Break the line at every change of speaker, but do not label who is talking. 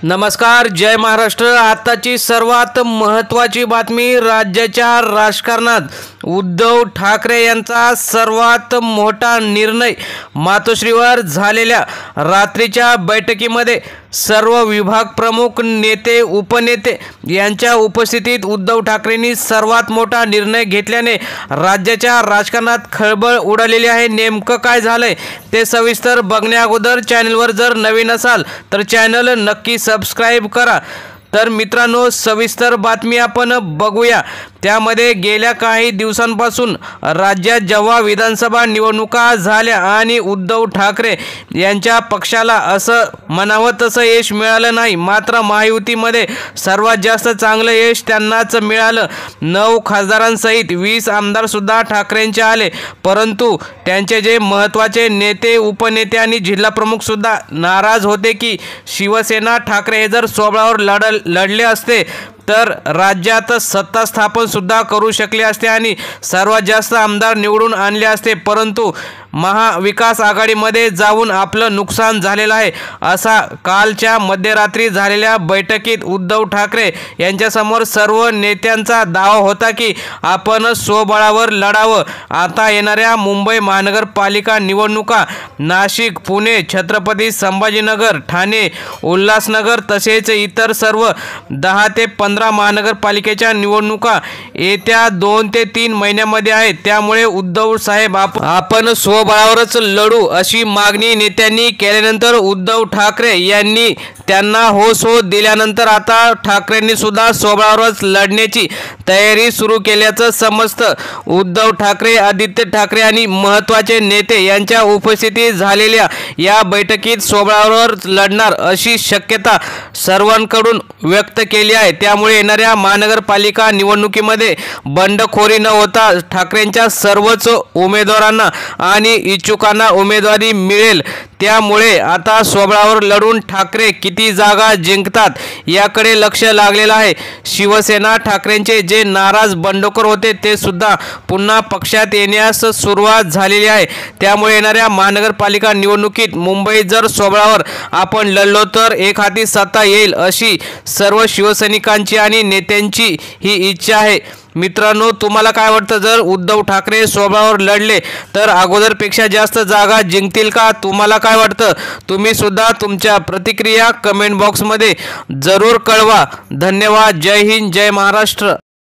नमस्कार, जय महाराष्ट्र। आताची सर्वात महत्त्वाची बातमी, राज्याच्या राजकारणात उद्धव ठाकरे यांचा सर्वात मोठा निर्णय। मातोश्रीवर झालेल्या रात्रीच्या बैठकीमध्ये सर्व विभाग प्रमुख, नेते, उपनेते यांच्या उपस्थितीत उद्धव ठाकरेंनी सर्वात मोठा निर्णय घेतल्याने राज्याच्या राजकारणात खळबळ उडालेली आहे। नेमकं काय झालंय ते सविस्तर बघण्याअगोदर चॅनलवर जर नवीन असाल तर चॅनल नक्की सबस्क्राइब करा। तर मित्रांनो, सविस्तर बातमी आपण बघूया। त्यामध्ये गेल्या काही दिवसांपासून राज्यात जेव्हा विधानसभा निवडणुका झाल्या आणि उद्धव ठाकरे यांच्या पक्षाला असं म्हणावं तसं यश मिळालं नाही, मात्र महायुतीमध्ये सर्वात जास्त चांगलं यश त्यांनाच मिळालं। 9 खासदारांसहित 20 आमदार सुद्धा ठाकरेंचे आले, परंतु त्यांचे जे महत्त्वाचे नेते, उपनेते आणि जिल्हा प्रमुख सुद्धा नाराज होते की शिवसेना ठाकरे हे जर स्वबळावर लढले असते तर राज्यात सत्ता स्थापन सुद्धा करू शकले असते आणि सर्वात जास्त आमदार निवडून आणले असते, परंतु महाविकास आघाडीमध्ये जाऊन आपलं नुकसान झालेलं आहे। असा कालच्या मध्यरात्री झालेल्या बैठकीत उद्धव ठाकरे यांच्यासमोर सर्व नेत्यांचा दावा होता की आपण स्वबळावर लढावं। आता येणाऱ्या मुंबई महानगरपालिका निवडणुका, नाशिक, पुणे, छत्रपती संभाजीनगर, ठाणे, उल्हासनगर तसेच इतर सर्व 10 ते 15 महानगरपालिकेच्या निवडणुका येत्या 2 ते 3 महिन्यामध्ये आहेत। त्यामुळे उद्धव साहेब आपण स्वबळावरच लढू अशी मागणी नेत्यांनी केल्यानंतर उद्धव ठाकरे यांनी त्यांना होस दिल्यानंतर आता ठाकरेंनी सुद्धा स्वबळावरच लढण्याची तयारी सुरू केल्याचं समजतं। उद्धव ठाकरे, आदित्य ठाकरे आणि महत्त्वाचे नेते यांच्या उपस्थितीत झालेल्या या बैठकीत स्वबळावर लढणार अशी शक्यता सर्वांकडून व्यक्त केली आहे। त्यामुळे येणाऱ्या महानगरपालिका निवडणुकीमध्ये बंडखोरी न होता ठाकरेंच्या सर्वच उमेदवारांना आणि इच्छुकांना उमेदवारी मिळेल। त्यामुळे आता स्वबळावर लढून ठाकरे किती जागा जिंकतात याकडे लक्ष लागलेलं आहे। शिवसेना ठाकरेंचे जे नाराज बंडखोर होते ते सुद्धा पुन्हा पक्षात येण्यास सुरुवात झालेली आहे। त्यामुळे येणाऱ्या महानगरपालिका निवडणुकीत मुंबईत जर स्वबळावर आपण लढलो तर एक हाती सत्ता येईल अशी सर्व शिवसैनिकांची आणि नेत्यांची ही इच्छा आहे। मित्रांनो, तुम्हाला काय वाटतं, जर उद्धव ठाकरे स्वबळावर लढले तर अगोदरपेक्षा जास्त जागा जिंकतील का? तुम्हाला काय वाटतं? तुम्ही सुद्धा तुमच्या प्रतिक्रिया कमेंट बॉक्समध्ये जरूर कळवा। धन्यवाद। जय हिंद, जय महाराष्ट्र।